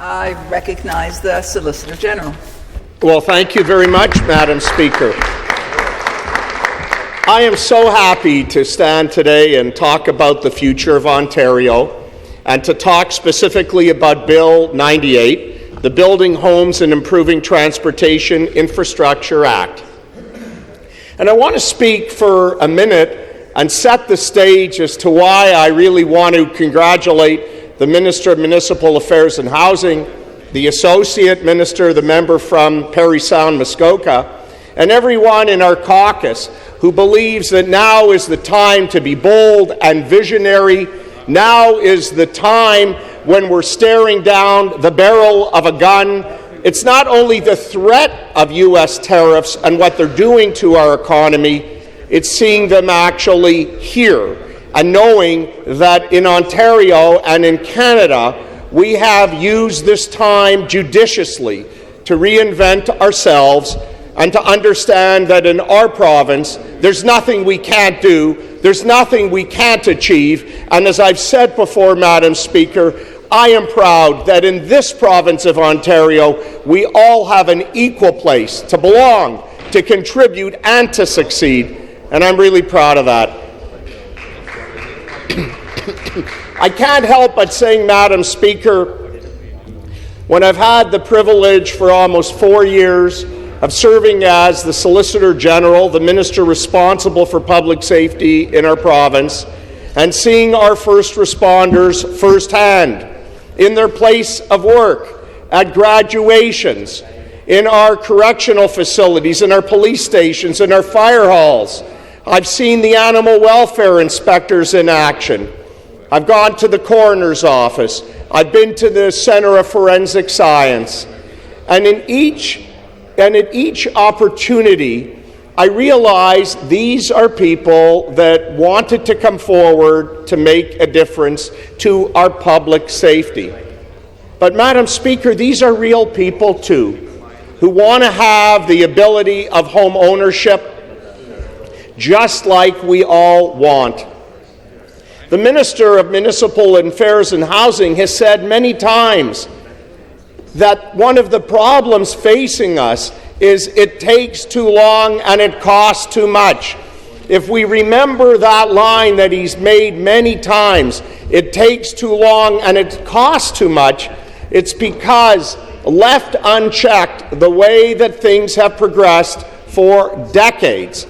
I recognize the Solicitor General. Well, thank you very much, Madam Speaker. I am so happy to stand today and talk about the future of Ontario and to talk specifically about Bill 98, the Building Homes and Improving Transportation Infrastructure Act. And I want to speak for a minute and set the stage as to why I really want to congratulate the Minister of Municipal Affairs and Housing, the Associate Minister, the member from Parry Sound, Muskoka, and everyone in our caucus who believes that now is the time to be bold and visionary. Now is the time when we're staring down the barrel of a gun. It's not only the threat of U.S. tariffs and what they're doing to our economy, it's seeing them actually here and knowing that in Ontario and in Canada, we have used this time judiciously to reinvent ourselves and to understand that in our province, there's nothing we can't do, there's nothing we can't achieve, and as I've said before, Madam Speaker, I am proud that in this province of Ontario, we all have an equal place to belong, to contribute, and to succeed, and I'm really proud of that. I can't help but saying, Madam Speaker, when I've had the privilege for almost 4 years of serving as the Solicitor General, the Minister responsible for public safety in our province, and seeing our first responders firsthand in their place of work, at graduations, in our correctional facilities, in our police stations, in our fire halls. I've seen the animal welfare inspectors in action. I've gone to the coroner's office. I've been to the Centre of Forensic Science. And at each opportunity, I realized these are people that wanted to come forward to make a difference to our public safety. But, Madam Speaker, these are real people too, who want to have the ability of home ownership just like we all want. The Minister of Municipal Affairs and Housing has said many times that one of the problems facing us is it takes too long and it costs too much. If we remember that line that he's made many times, it takes too long and it costs too much, it's because left unchecked, the way that things have progressed for decades,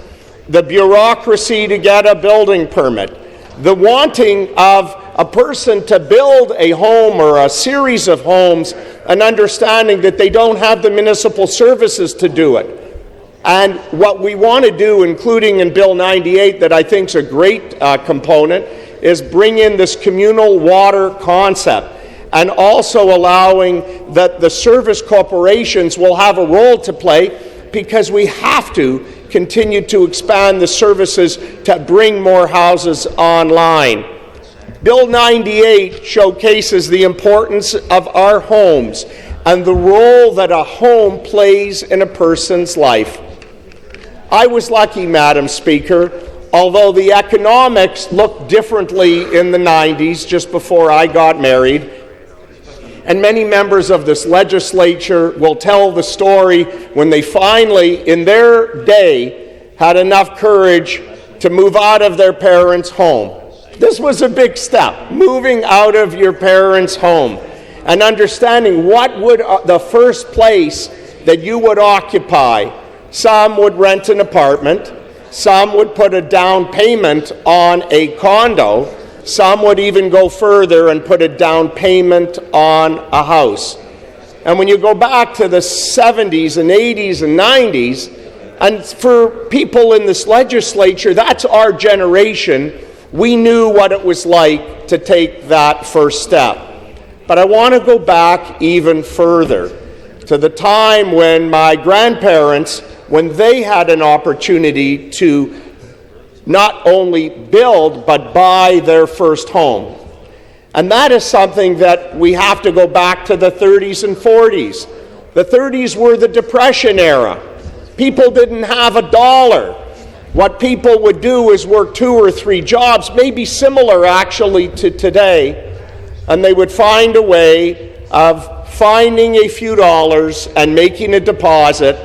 the bureaucracy to get a building permit, the wanting of a person to build a home or a series of homes and understanding that they don't have the municipal services to do it. And what we want to do, including in Bill 98, that I think is a great component, is bring in this communal water concept and also allowing that the service corporations will have a role to play because we have to continue to expand the services to bring more houses online. Bill 98 showcases the importance of our homes and the role that a home plays in a person's life. I was lucky, Madam Speaker, although the economics looked differently in the 90s, just before I got married, and many members of this legislature will tell the story when they finally, in their day, had enough courage to move out of their parents' home. This was a big step, moving out of your parents' home and understanding what would the first place that you would occupy. Some would rent an apartment, some would put a down payment on a condo, some would even go further and put a down payment on a house. And when you go back to the 70s and 80s and 90s, and for people in this legislature, that's our generation, we knew what it was like to take that first step. But I want to go back even further to the time when my grandparents, when they had an opportunity to not only build but buy their first home. And that is something that we have to go back to the 30s and 40s. The 30s were the Depression era. People didn't have a dollar. What people would do is work 2 or 3 jobs, maybe similar actually to today, and they would find a way of finding a few dollars and making a deposit.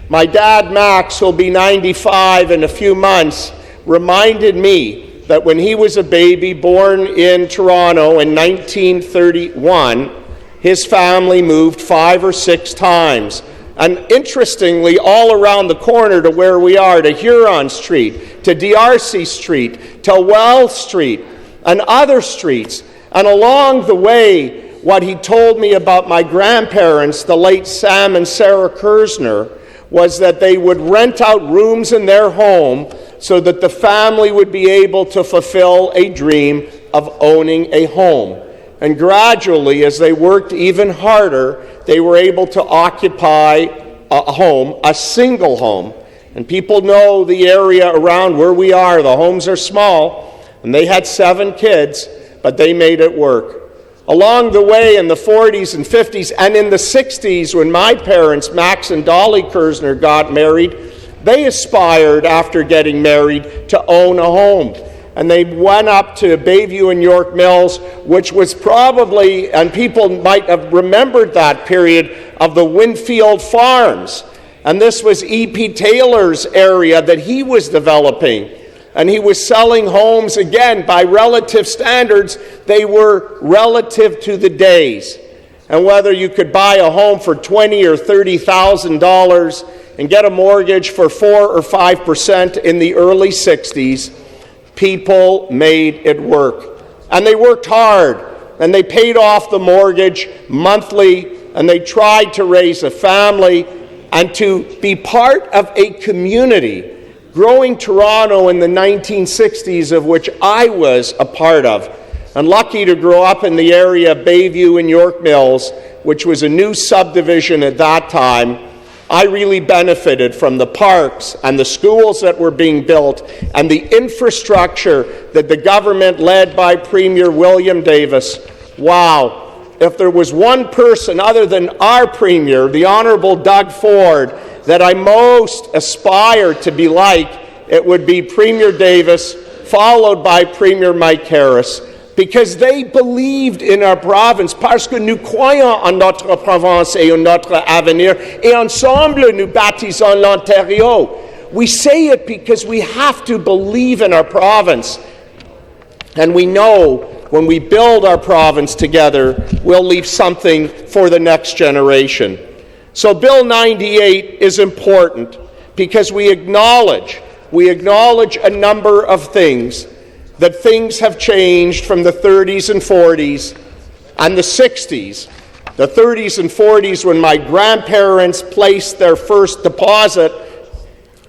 My dad, Max, who'll be 95 in a few months, reminded me that when he was a baby born in Toronto in 1931, his family moved 5 or 6 times. And interestingly, all around the corner to where we are, to Huron Street, to D'Arcy Street, to Wells Street, and other streets. And along the way, what he told me about my grandparents, the late Sam and Sarah Kerzner, was that they would rent out rooms in their home so that the family would be able to fulfill a dream of owning a home. And gradually, as they worked even harder, they were able to occupy a home, a single home. And people know the area around where we are. The homes are small, and they had 7 kids, but they made it work. Along the way, in the 40s and 50s, and in the 60s, when my parents, Max and Dolly Kerzner, got married, they aspired, after getting married, to own a home. And they went up to Bayview and York Mills, which was probably, and people might have remembered that period, of the Winfield Farms. And this was E.P. Taylor's area that he was developing. And he was selling homes, again, by relative standards. They were relative to the days. And whether you could buy a home for $20,000 or $30,000 and get a mortgage for 4 or 5% in the early 60s, people made it work. And they worked hard, and they paid off the mortgage monthly, and they tried to raise a family and to be part of a community. Growing Toronto in the 1960s, of which I was a part of, and lucky to grow up in the area of Bayview and York Mills, which was a new subdivision at that time, I really benefited from the parks and the schools that were being built and the infrastructure that the government led by Premier William Davis. Wow, if there was one person other than our Premier, the Honourable Doug Ford, that I most aspire to be like, it would be Premier Davis, followed by Premier Mike Harris, because they believed in our province, parce que nous croyons en notre province et en notre avenir, et ensemble nous bâtissons l'Ontario. We say it because we have to believe in our province. And we know when we build our province together, we'll leave something for the next generation. So Bill 98 is important because we acknowledge a number of things, that things have changed from the 30s and 40s and the 60s. The 30s and 40s when my grandparents placed their first deposit,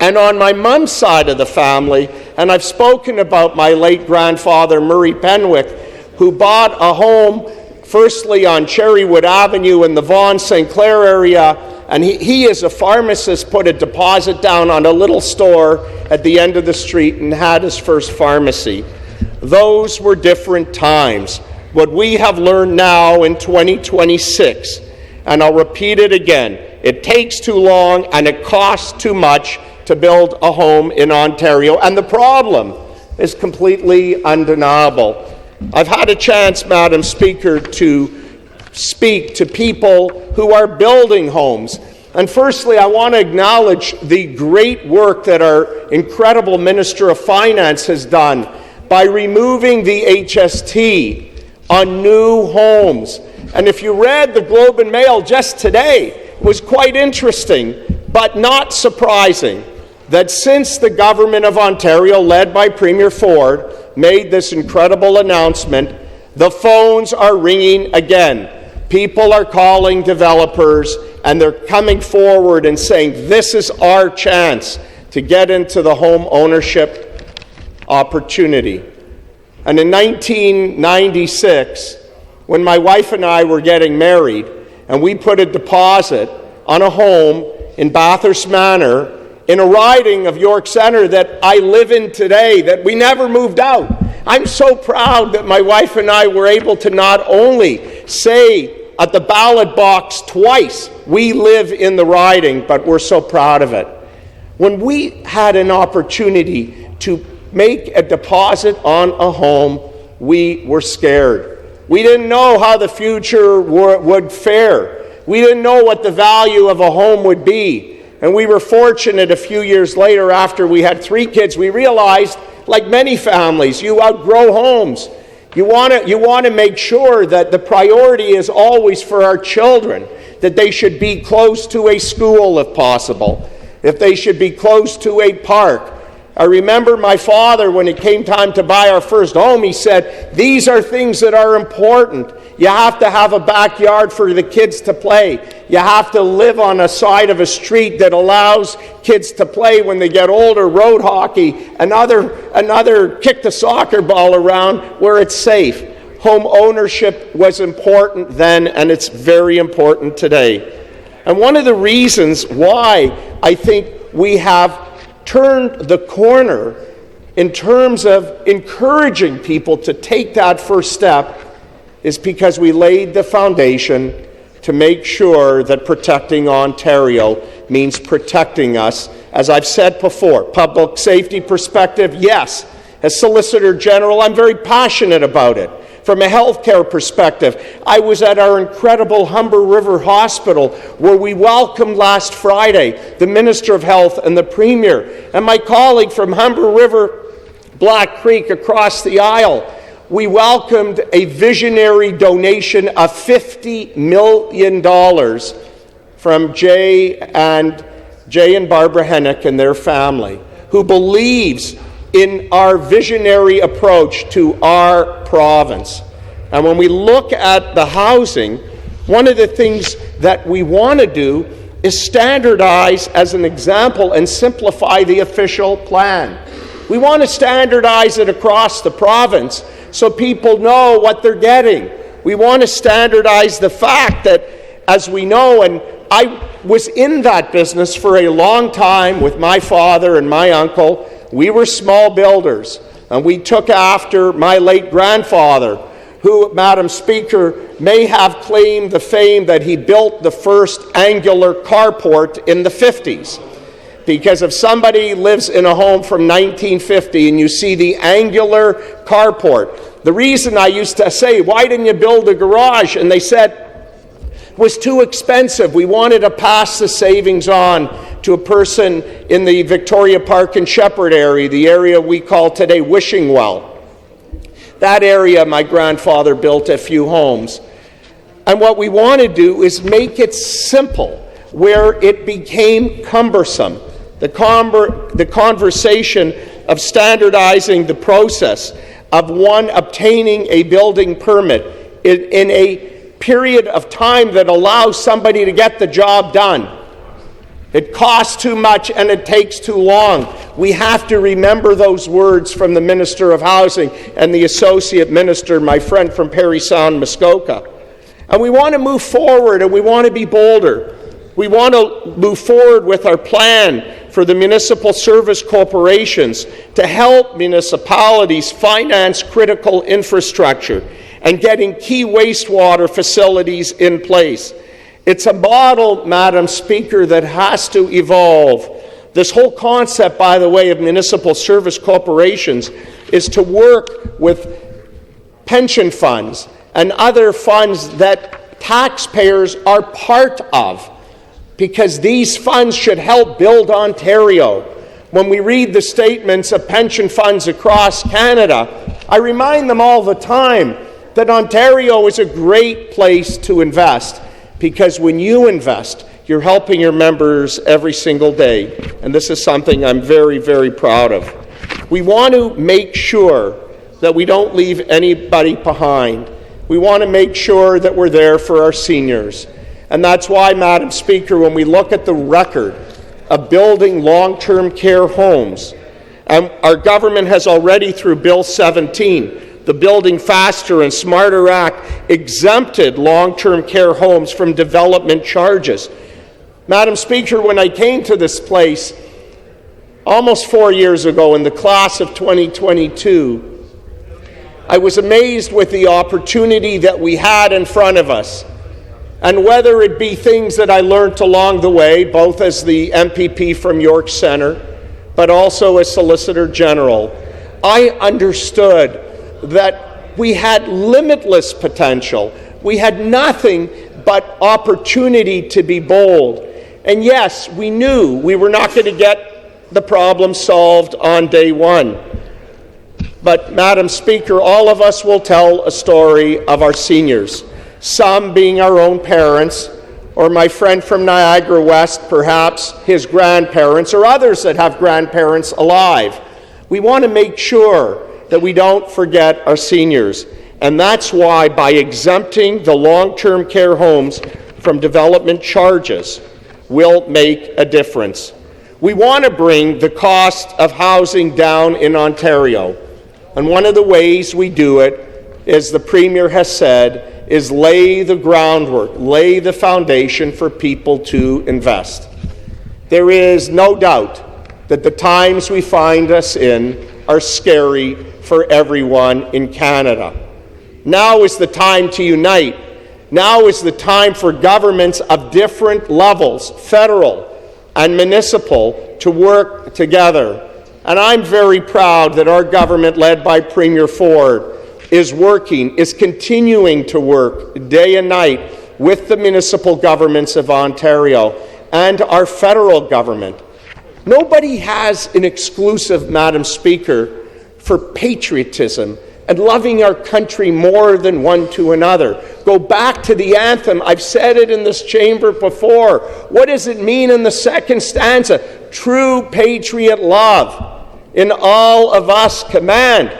and on my mom's side of the family, and I've spoken about my late grandfather Murray Penwick, who bought a home firstly on Cherrywood Avenue in the Vaughan St. Clair area, and he as a pharmacist put a deposit down on a little store at the end of the street and had his first pharmacy. Those were different times. What we have learned now in 2026, and I'll repeat it again, it takes too long and it costs too much to build a home in Ontario, and the problem is completely undeniable. I've had a chance, Madam Speaker, to speak to people who are building homes. And firstly, I want to acknowledge the great work that our incredible Minister of Finance has done by removing the HST on new homes. And if you read the Globe and Mail just today, it was quite interesting, but not surprising, that since the Government of Ontario, led by Premier Ford, made this incredible announcement, the phones are ringing again. People are calling developers, and they're coming forward and saying, this is our chance to get into the home ownership opportunity. And in 1996, when my wife and I were getting married, and we put a deposit on a home in Bathurst Manor, in a riding of York Centre that I live in today, that we never moved out. I'm so proud that my wife and I were able to not only say at the ballot box twice, we live in the riding, but we're so proud of it. When we had an opportunity to make a deposit on a home, we were scared. We didn't know how the future would fare. We didn't know what the value of a home would be. And we were fortunate a few years later, after we had 3 kids, we realized, like many families, you outgrow homes. You want to make sure that the priority is always for our children, that they should be close to a school if possible, if they should be close to a park. I remember my father, when it came time to buy our first home, he said, these are things that are important. You have to have a backyard for the kids to play. You have to live on a side of a street that allows kids to play when they get older, road hockey, another kick the soccer ball around where it's safe. Home ownership was important then, and it's very important today. And one of the reasons why I think we have turned the corner in terms of encouraging people to take that first step is because we laid the foundation to make sure that protecting Ontario means protecting us. As I've said before, public safety perspective, yes. As Solicitor General, I'm very passionate about it. From a healthcare perspective, I was at our incredible Humber River Hospital where we welcomed last Friday the Minister of Health and the Premier and my colleague from Humber River, Black Creek across the aisle. We welcomed a visionary donation of $50 million from Jay and Barbara Hennick and their family, who believes in our visionary approach to our province. And when we look at the housing, one of the things that we want to do is standardize, as an example, and simplify the official plan. We want to standardize it across the province so people know what they're getting. We want to standardize the fact that, as we know, and I was in that business for a long time with my father and my uncle. We were small builders, and we took after my late grandfather, who, Madam Speaker, may have claimed the fame that he built the first angular carport in the 50s. Because if somebody lives in a home from 1950 and you see the angular carport, the reason I used to say, why didn't you build a garage? And they said, was too expensive. We wanted to pass the savings on to a person in the Victoria Park and Shepherd area, the area we call today Wishing Well. That area, my grandfather built a few homes. And what we want to do is make it simple, where it became cumbersome. The conversation of standardizing the process of one obtaining a building permit in a period of time that allows somebody to get the job done. It costs too much and it takes too long. We have to remember those words from the Minister of Housing and the Associate Minister, my friend from Parry Sound, Muskoka. And we want to move forward, and we want to be bolder. We want to move forward with our plan for the municipal service corporations to help municipalities finance critical infrastructure and getting key wastewater facilities in place. It's a model, Madam Speaker, that has to evolve. This whole concept, by the way, of municipal service corporations is to work with pension funds and other funds that taxpayers are part of, because these funds should help build Ontario. When we read the statements of pension funds across Canada, I remind them all the time that Ontario is a great place to invest, because when you invest, you're helping your members every single day. And this is something I'm very, very proud of. We want to make sure that we don't leave anybody behind. We want to make sure that we're there for our seniors. And that's why, Madam Speaker, when we look at the record of building long-term care homes, and our government has already, through Bill 17, the Building Faster and Smarter Act, exempted long-term care homes from development charges. Madam Speaker, when I came to this place almost 4 years ago in the class of 2022, I was amazed with the opportunity that we had in front of us. And whether it be things that I learned along the way, both as the MPP from York Centre, but also as Solicitor General, I understood that we had limitless potential. We had nothing but opportunity to be bold. And yes, we knew we were not going to get the problem solved on day one. But, Madam Speaker, all of us will tell a story of our seniors, some being our own parents, or my friend from Niagara West, perhaps his grandparents, or others that have grandparents alive. We want to make sure that we don't forget our seniors. And that's why, by exempting the long-term care homes from development charges, will make a difference. We want to bring the cost of housing down in Ontario. And one of the ways we do it, as the Premier has said, is lay the groundwork, lay the foundation for people to invest. There is no doubt that the times we find us in are scary for everyone in Canada. Now is the time to unite. Now is the time for governments of different levels, federal and municipal, to work together. And I'm very proud that our government, led by Premier Ford, is continuing to work day and night with the municipal governments of Ontario and our federal government. Nobody has an exclusive, Madam Speaker, for patriotism and loving our country more than one to another. Go back to the anthem. I've said it in this chamber before. What does it mean in the second stanza? True patriot love in all of us command.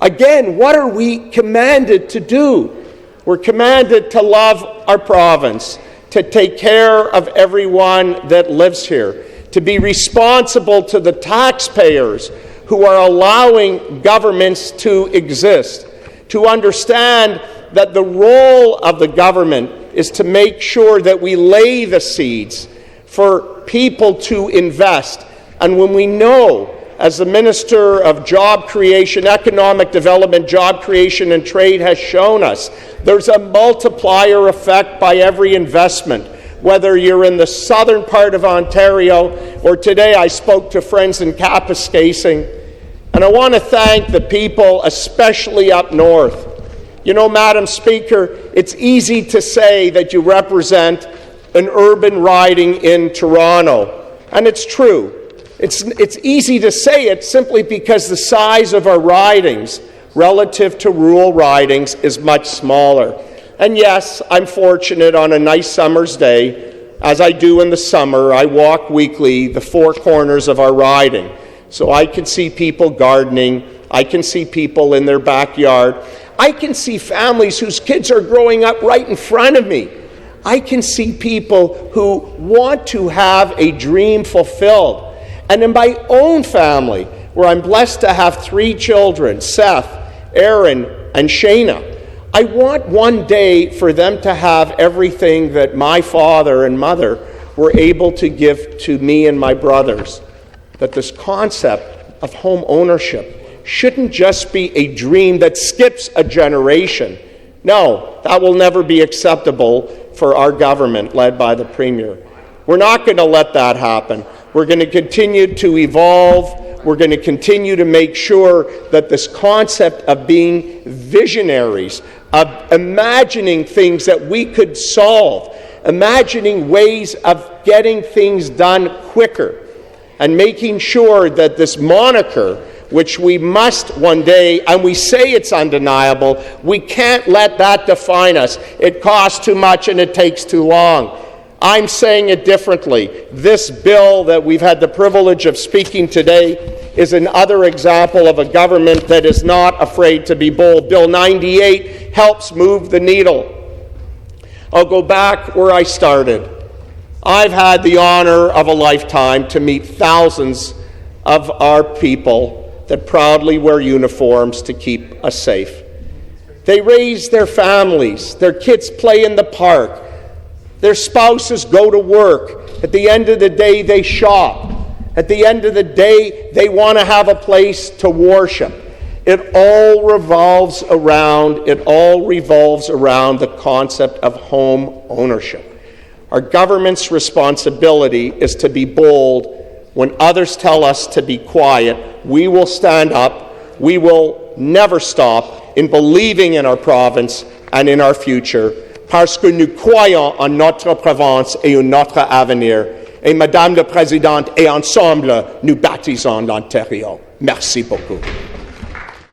Again, what are we commanded to do? We're commanded to love our province, to take care of everyone that lives here, to be responsible to the taxpayers who are allowing governments to exist, to understand that the role of the government is to make sure that we lay the seeds for people to invest. And when we know, as the Minister of Job Creation, Economic Development, Job Creation and Trade has shown us, there's a multiplier effect by every investment, whether you're in the southern part of Ontario or today I spoke to friends in Kapuskasing. And I want to thank the people, especially up north. You know, Madam Speaker, it's easy to say that you represent an urban riding in Toronto, and it's true. It's easy to say it simply because the size of our ridings relative to rural ridings is much smaller. And yes, I'm fortunate on a nice summer's day, as I do in the summer, I walk weekly the four corners of our riding. So I can see people gardening, I can see people in their backyard, I can see families whose kids are growing up right in front of me. I can see people who want to have a dream fulfilled. And in my own family, where I'm blessed to have 3 children, Seth, Aaron, and Shayna, I want one day for them to have everything that my father and mother were able to give to me and my brothers. That this concept of home ownership shouldn't just be a dream that skips a generation. No, that will never be acceptable for our government led by the Premier. We're not going to let that happen. We're going to continue to evolve. We're going to continue to make sure that this concept of being visionaries, of imagining things that we could solve, imagining ways of getting things done quicker, and making sure that this moniker, which we must one day, and we say it's undeniable, we can't let that define us. It costs too much and it takes too long. I'm saying it differently. This bill that we've had the privilege of speaking today is another example of a government that is not afraid to be bold. Bill 98 helps move the needle. I'll go back where I started. I've had the honor of a lifetime to meet thousands of our people that proudly wear uniforms to keep us safe. They raise their families, their kids play in the park, their spouses go to work. At the end of the day, they shop. At the end of the day, they want to have a place to worship. It all revolves around the concept of home ownership. Our government's responsibility is to be bold. When others tell us to be quiet, we will stand up. We will never stop. in believing in our province and in our future, parce que nous croyons en notre province et en notre avenir. Et Madame la Présidente, et ensemble, nous bâtissons l'Ontario. Merci beaucoup.